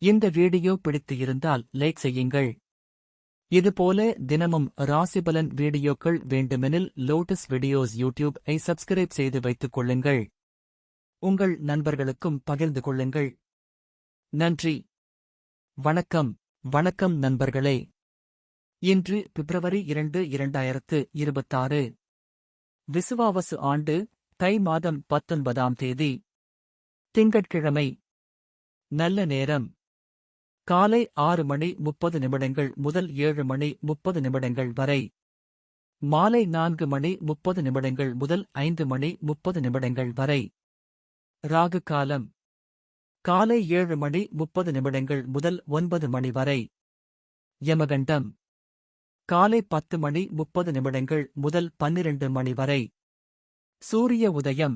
இந்த வீடியோ பிடித்து இருந்தால் லைக் செய்யுங்கள். இதுபோல தினமும் ராசிபலன் வீடியோக்கள் வேண்டுமெனில் லோட்டஸ் வீடியோஸ் யூடியூப் ஐ சப்ஸ்கிரைப் செய்து வைத்துக் கொள்ளுங்கள். உங்கள் நண்பர்களுக்கும் பகிர்ந்து கொள்ளுங்கள். நன்றி. வணக்கம். வணக்கம் நண்பர்களே. இன்று பிப்ரவரி 2, 2026. விசுவாவசு ஆண்டு தை மாதம் 19ஆம் தேதி. திங்கட்கிழமை. நல்ல நேரம் காலை 6:30 முதல் 7:30 வரை. மாலை 4:30 முதல் 5:30 வரை. ராகு காலம் காலை 7:30 முதல் 9 வரை. யமகண்டம் காலை 10:30 முதல் 12 வரை. சூரிய உதயம்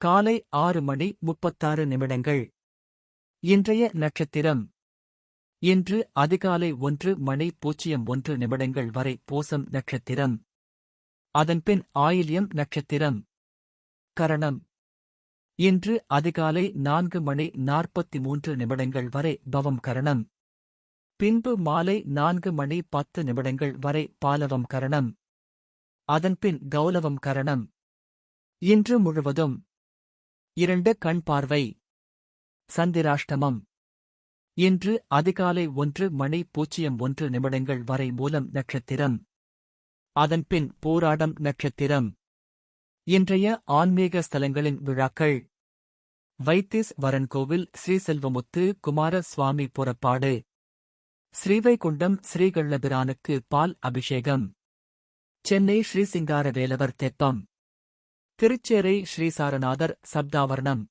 காலை 6:36. இன்றைய நட்சத்திரம். இன்று அதிகாலை 1:01 வரை பூசம் நட்சத்திரம். அதன்பின் ஆயில்யம் நட்சத்திரம். கரணம். இன்று அதிகாலை 4:43 வரை பவம் கரணம். பின்பு மாலை 4:10 வரை பாலவம் கரணம். அதன்பின் கௌலவம் கரணம். இன்று முழுவதும் 2 கண் பார்வை. சந்திராஷ்டமம். இன்று அதிகாலை 1:01 வரை மூலம் நட்சத்திரம். அதன்பின் பூராடம் நட்சத்திரம். இன்றைய ஆன்மீக ஸ்தலங்களின் விழாக்கள். வைத்தீஸ்வரன் கோவில் ஸ்ரீசெல்வமுத்து குமார சுவாமி புறப்பாடு. ஸ்ரீவைகுண்டம் ஸ்ரீகள்ளபிரானுக்கு பால் அபிஷேகம். சென்னை ஸ்ரீசிங்காரவேலவர் தெப்பம். திருச்சேரை ஸ்ரீசாரநாதர் சப்தாவர்ணம்.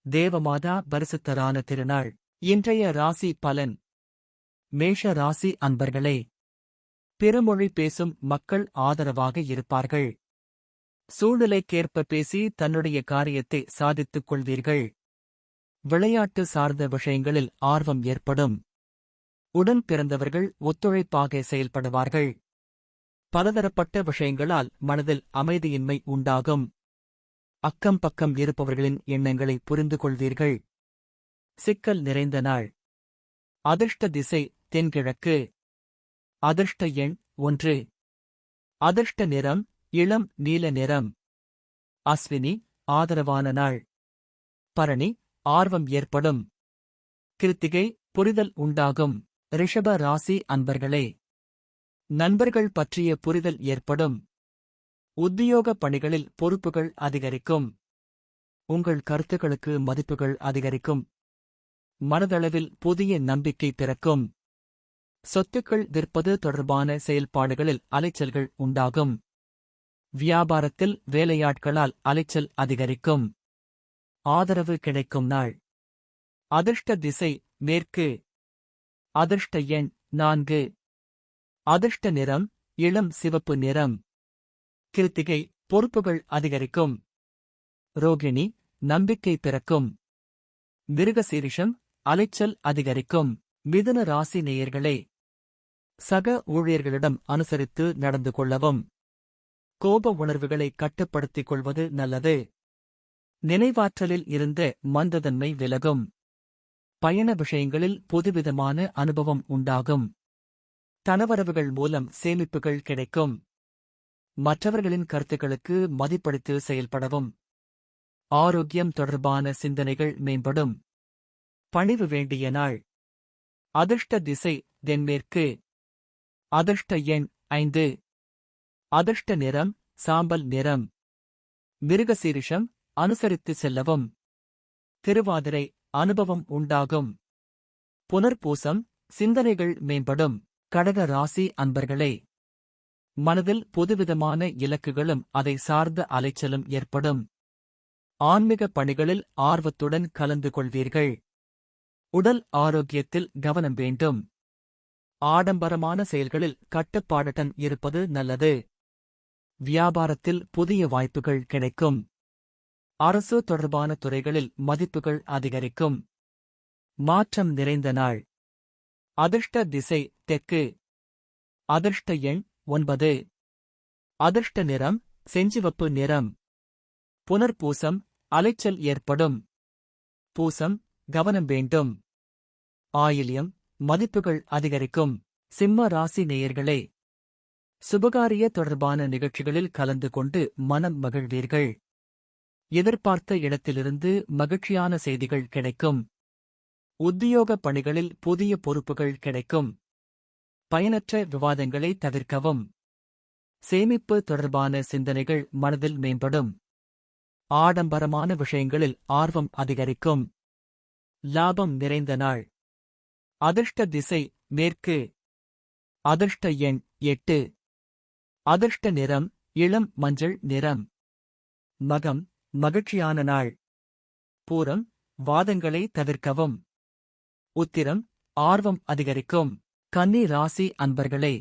தேவமாதா பரிசுத்தரான திருநாள். இன்றைய ராசி பலன். மேஷ ராசி அன்பர்களே. பிறமொழி பேசும் மக்கள் ஆதரவாக இருப்பார்கள். சூழ்நிலைக்கேற்ப பேசி தன்னுடைய காரியத்தை சாதித்துக் கொள்வீர்கள். விளையாட்டு சார்ந்த விஷயங்களில் ஆர்வம் ஏற்படும். உடன் பிறந்தவர்கள் ஒத்துழைப்பாக செயல்படுவார்கள். பலதரப்பட்ட விஷயங்களால் மனதில் அமைதியின்மை உண்டாகும். அக்கம் பக்கம் இருப்பவர்களின் எண்ணங்களை புரிந்து கொள்வீர்கள். சிக்கல் நிறைந்த நாள். அதிர்ஷ்ட திசை தென்கிழக்கு. அதிர்ஷ்ட எண் 1. அதிர்ஷ்ட நிறம் இளம் நீல நிறம். அஸ்வினி ஆதரவான நாள். பரணி ஆர்வம் ஏற்படும். கிருத்திகை புரிதல் உண்டாகும். ரிஷப ராசி அன்பர்களே. நண்பர்கள் பற்றிய புரிதல் ஏற்படும். உத்தியோக பணிகளில் பொறுப்புகள் அதிகரிக்கும். உங்கள் கருத்துக்களுக்கு மதிப்புகள் அதிகரிக்கும். மனதளவில் புதிய நம்பிக்கை பிறக்கும். சொத்துக்கள் விற்பது தொடர்பான செயல்பாடுகளில் அலைச்சல்கள் உண்டாகும். வியாபாரத்தில் வேலையாட்களால் அலைச்சல் அதிகரிக்கும். ஆதரவு கிடைக்கும் நாள். அதிர்ஷ்ட திசை மேற்கு. அதிர்ஷ்ட எண் 4. அதிர்ஷ்ட நிறம் இளம் சிவப்பு நிறம். கிருத்திகை பொறுப்புகள் அதிகரிக்கும். ரோகிணி நம்பிக்கை பிறக்கும். மிருகசீரிஷம் அலைச்சல் அதிகரிக்கும். மிதுன ராசி நேயர்களே. சக ஊழியர்களிடம் அனுசரித்து நடந்து கொள்ளவும். கோப உணர்வுகளை கட்டுப்படுத்திக் கொள்வது நல்லது. நினைவாற்றலில் இருந்த மந்ததன்மை விலகும். பயண விஷயங்களில் புதுவிதமான அனுபவம் உண்டாகும். தனவரவுகள் மூலம் சேமிப்புகள் கிடைக்கும். மற்றவர்களின் கருத்துக்களுக்கு மதிப்பளித்து செயல்படவும். ஆரோக்கியம் தொடர்பான சிந்தனைகள் மேம்படும். பணிவு வேண்டிய நாள். அதிர்ஷ்ட திசை தென்மேற்கு. அதிர்ஷ்ட எண் 5. அதிர்ஷ்ட நிறம் சாம்பல் நிறம். மிருகசீரிஷம் அனுசரித்து செல்லவும். திருவாதிரை அனுபவம் உண்டாகும். புனர்பூசம் சிந்தனைகள் மேம்படும். கடக ராசி அன்பர்களே. மனதில் புதுவிதமான இலக்குகளும் அதை சார்ந்த அலைச்சலும் ஏற்படும். ஆன்மீக பணிகளில் ஆர்வத்துடன் கலந்து கொள்வீர்கள். உடல் ஆரோக்கியத்தில் கவனம் வேண்டும். ஆடம்பரமான செயல்களில் கட்டுப்பாடுடன் இருப்பது நல்லது. வியாபாரத்தில் புதிய வாய்ப்புகள் கிடைக்கும். அரசு தொடர்பான துறைகளில் மதிப்புகள் அதிகரிக்கும். மாற்றம் நிறைந்த நாள். அதிர்ஷ்ட திசை தெற்கு. அதிர்ஷ்ட எண் 9. அதிர்ஷ்ட நிறம் செஞ்சிவப்பு நிறம். புனர்பூசம் அலைச்சல் ஏற்படும். பூசம் கவனம் வேண்டும். ஆயில்யம் மதிப்புகள் அதிகரிக்கும். சிம்ம ராசி நேயர்களே, சுபகாரிய தொடர்பான நிகழ்ச்சிகளில் கலந்து கொண்டு மனம் மகிழ்வீர்கள். எதிர்பார்த்த இடத்திலிருந்து மகிழ்ச்சியான செய்திகள் கிடைக்கும். உத்தியோக பணிகளில் புதிய பொறுப்புகள் கிடைக்கும். பயனற்ற விவாதங்களை தவிர்க்கவும். சேமிப்பு தொடர்பான சிந்தனைகள் மனதில் மேம்படும். ஆடம்பரமான விஷயங்களில் ஆர்வம் அதிகரிக்கும். லாபம் நிறைந்த நாள். அதிர்ஷ்ட திசை மேற்கு. அதிர்ஷ்ட எண் 8. அதிர்ஷ்ட நிறம் இளம் மஞ்சள் நிறம். மகம் மகிழ்ச்சியான நாள். பூரம் வாதங்களை தவிர்க்கவும். உத்திரம் ஆர்வம் அதிகரிக்கும். கன்னி ராசி அன்பர்களே,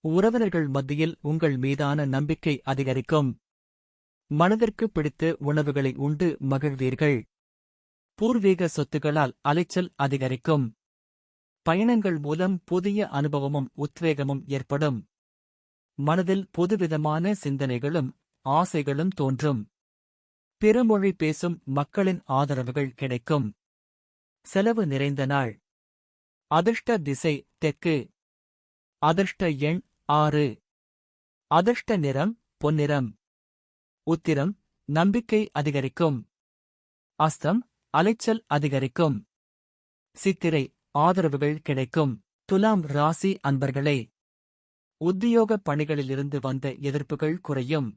உறவினர்கள் மத்தியில் உங்கள் மீதான நம்பிக்கை அதிகரிக்கும். மனதிற்கு பிடித்த உணவுகளை உண்டு மகிழ்வீர்கள். பூர்வீக சொத்துகளால் அலைச்சல் அதிகரிக்கும். பயணங்கள் மூலம் புதிய அனுபவமும் உத்வேகமும் ஏற்படும். மனதில் புதுவிதமான சிந்தனைகளும் ஆசைகளும் தோன்றும். பிறமொழி பேசும் மக்களின் ஆதரவுகள் கிடைக்கும். செலவு நிறைந்த நாள். அதிர்ஷ்ட திசை தெற்கு. அதிர்ஷ்ட எண் 6. அதிர்ஷ்ட நிறம் பொன்னிறம். உத்திரம் நம்பிக்கை அதிகரிக்கும். அஸ்தம் அலைச்சல் அதிகரிக்கும். சித்திரை ஆதரவுகள் கிடைக்கும். துலாம் ராசி அன்பர்களே, உத்தியோக பணிகளிலிருந்து வந்த எதிர்ப்புகள் குறையும்.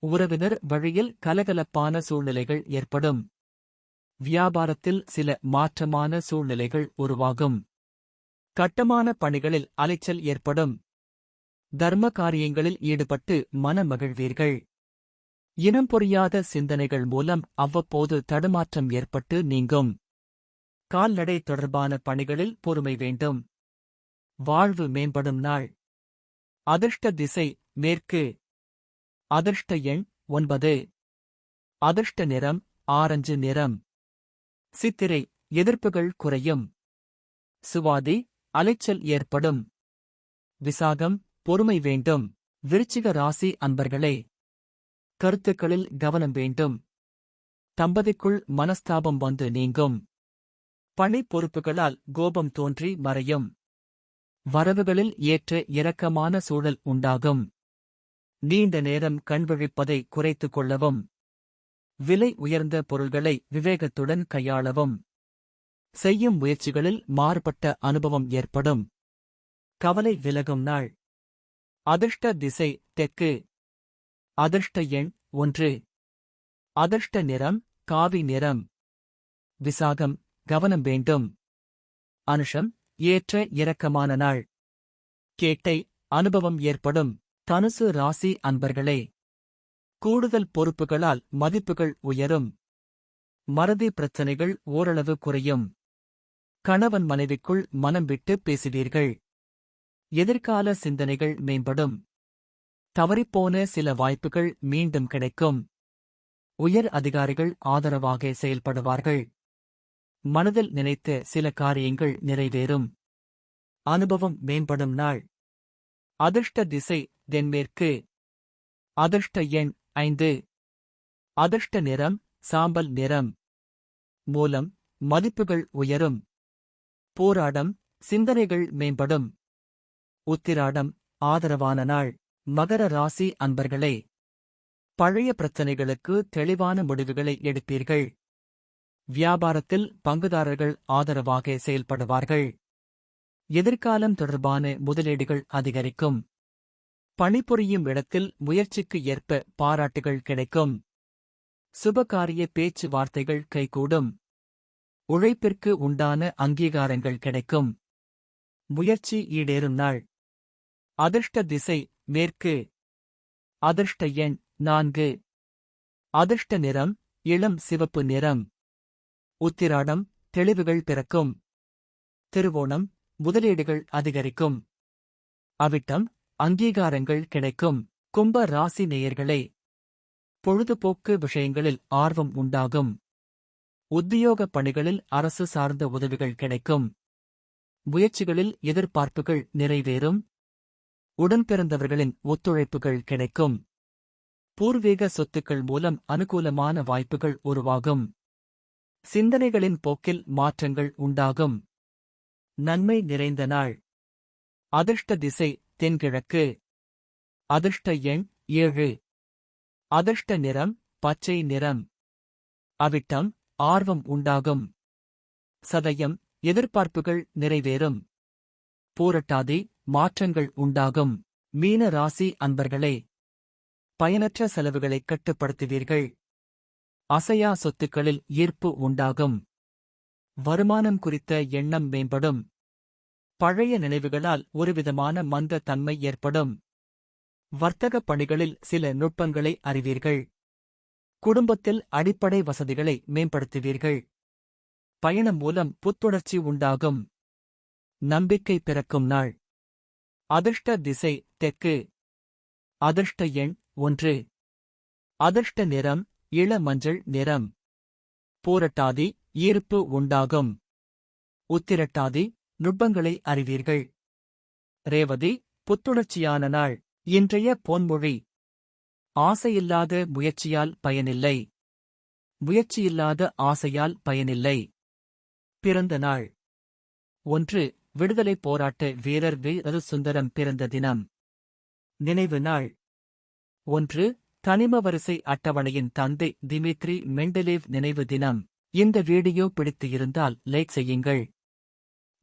உறவினர் வழியில் கலகலப்பான சூழ்நிலைகள் ஏற்படும். வியாபாரத்தில் சில மாற்றமான சூழ்நிலைகள் உருவாகும். கட்டுமான பணிகளில் அலைச்சல் ஏற்படும். தர்ம காரியங்களில் ஈடுபட்டு மனமகிழ்வீர்கள். இனம் புரியாத சிந்தனைகள் மூலம் அவ்வப்போது தடுமாற்றம் ஏற்பட்டு நீங்கும். கால்நடை தொடர்பான பணிகளில் பொறுமை வேண்டும். வாழ்வு மேம்படும் நாள். அதிர்ஷ்ட திசை மேற்கு. அதிர்ஷ்ட எண் 9. அதிர்ஷ்ட நிறம் ஆரஞ்சு நிறம். சித்திரை எதிர்ப்புகள் குறையும். சுவாதி அலைச்சல் ஏற்படும். விசாகம் பொறுமை வேண்டும். விருச்சிக ராசி அன்பர்களே, கருத்துக்களில் கவனம் வேண்டும். தம்பதிக்குள் மனஸ்தாபம் வந்து நீங்கும். பணி பொறுப்புகளால் கோபம் தோன்றி மறையும். வரவுகளில் ஏற்ற இரக்கமான சூழல் உண்டாகும். நீண்ட நேரம் கண்விழிப்பதை குறைத்துக் கொள்ளவும். விலை உயர்ந்த பொருள்களை விவேகத்துடன் கையாளவும். செய்யும் முயற்சிகளில் மாறுபட்ட அனுபவம் ஏற்படும். கவலை விலகும் நாள். அதிர்ஷ்ட திசை தெற்கு. அதிர்ஷ்ட எண் 1. அதிர்ஷ்ட நிறம் காவி நிறம். விசாகம் கவனம் வேண்டும். அனுஷம் ஏற்ற இரக்கமான நாள். கேட்டை அனுபவம் ஏற்படும். தனுசு ராசி அன்பர்களே, கூடுதல் பொறுப்புகளால் மதிப்புகள் உயரும். மறதி பிரச்சனைகள் ஓரளவு குறையும். கணவன் மனைவிக்குள் மனம் விட்டு பேசுவீர்கள். எதிர்கால சிந்தனைகள் மேம்படும். தவறிப்போன சில வாய்ப்புகள் மீண்டும் கிடைக்கும். உயர் அதிகாரிகள் ஆதரவாக செயல்படுவார்கள். மனதில் நினைத்த சில காரியங்கள் நிறைவேறும். அனுபவம் மேம்படும் நாள். அதிர்ஷ்ட திசை தென்மேற்கு. அதிர்ஷ்ட எண் 5. அதிர்ஷ்ட நிறம் சாம்பல் நிறம். மூலம் மதிப்புகள் உயரும். போராடம் சிந்தனைகள் மேம்படும். உத்திராடம் ஆதரவான நாள். மகர ராசி அன்பர்களே, பழைய பிரச்சனைகளுக்கு தெளிவான முடிவுகளை எடுப்பீர்கள். வியாபாரத்தில் பங்குதாரர்கள் ஆதரவாக செயல்படுவார்கள். எதிர்காலம் தொடர்பான முதலீடுகள் அதிகரிக்கும். பணிபுரியும் இடத்தில் முயற்சிக்கு ஏற்ப பாராட்டுகள் கிடைக்கும். சுபகாரிய பேச்சு வார்த்தைகள் கைகூடும். உழைப்பிற்கு உண்டான அங்கீகாரங்கள் கிடைக்கும். முயற்சி ஈடேறும் நாள். அதிர்ஷ்ட திசை மேற்கு. அதிர்ஷ்ட எண் 4. அதிர்ஷ்ட நிறம் இளம் சிவப்பு நிறம். உத்திராடம் தெளிவுகள் பிறக்கும். திருவோணம் முதலீடுகள் அதிகரிக்கும். அவிட்டம் அங்கீகாரங்கள் கிடைக்கும். கும்ப ராசி நேயர்களே, பொழுதுபோக்கு விஷயங்களில் ஆர்வம் உண்டாகும். உத்தியோக பணிகளில் அரசு சார்ந்த உதவிகள் கிடைக்கும். முயற்சிகளில் எதிர்பார்ப்புகள் நிறைவேறும். உடன்பிறந்தவர்களின் ஒத்துழைப்புகள் கிடைக்கும். பூர்வீக சொத்துக்கள் மூலம் அனுகூலமான வாய்ப்புகள் உருவாகும். சிந்தனைகளின் போக்கில் மாற்றங்கள் உண்டாகும். நன்மை நிறைந்த நாள். அதிர்ஷ்ட திசை தென்கிழக்கு. அதிர்ஷ்ட எண் 7. அதிர்ஷ்ட நிறம் பச்சை நிறம். அவிட்டம் ஆர்வம் உண்டாகும். சதயம் எதிர்பார்ப்புகள் நிறைவேறும். பூரட்டாதி மாற்றங்கள் உண்டாகும். மீன ராசி அன்பர்களே, பயனற்ற செலவுகளைக் கட்டுப்படுத்துவீர்கள். அசையா சொத்துக்களில் ஈர்ப்பு உண்டாகும். வருமானம் குறித்த எண்ணம் மேம்படும். பழைய நினைவுகளால் ஒருவிதமான மந்த தன்மை ஏற்படும். வர்த்தகப் பணிகளில் சில நுட்பங்களை அறிவீர்கள். குடும்பத்தில் அடிப்படை வசதிகளை மேம்படுத்துவீர்கள். பயணம் மூலம் புத்துணர்ச்சி உண்டாகும். நம்பிக்கை பிறக்கும் நாள். அதிர்ஷ்ட திசை தெற்கு. அதிர்ஷ்ட எண் 1. அதிர்ஷ்ட நிறம் இள மஞ்சள் நிறம். பூரட்டாதி ஈர்ப்பு உண்டாகும். உத்திரட்டாதி நுட்பங்களை அறிவீர்கள். ரேவதி புத்துணர்ச்சியான நாள். இன்றைய பொன்மொழி: ஆசையில்லாத முயற்சியால் பயனில்லை, முயற்சியில்லாத ஆசையால் பயனில்லை. பிறந்த நாள்: 1. விடுதலைப் போராட்ட வீரர் வி. சுந்தரம் பிறந்த தினம். நினைவு நாள்: 1. தனிம வரிசை அட்டவணையின் தந்தை திமித்ரி மெண்டலேவ் நினைவு தினம். இந்த வீடியோ பிடித்து இருந்தால் லைக் செய்யுங்கள்.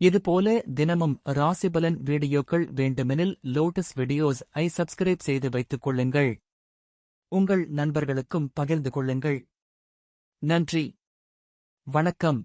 இதுபோல தினமும் ராசிபலன் வீடியோக்கள் வேண்டுமெனில் லோட்டஸ் வீடியோஸ் ஐ சப்ஸ்கிரைப் செய்து வைத்துக் கொள்ளுங்கள். உங்கள் நண்பர்களுக்கும் பகிர்ந்து கொள்ளுங்கள். நன்றி. வணக்கம்.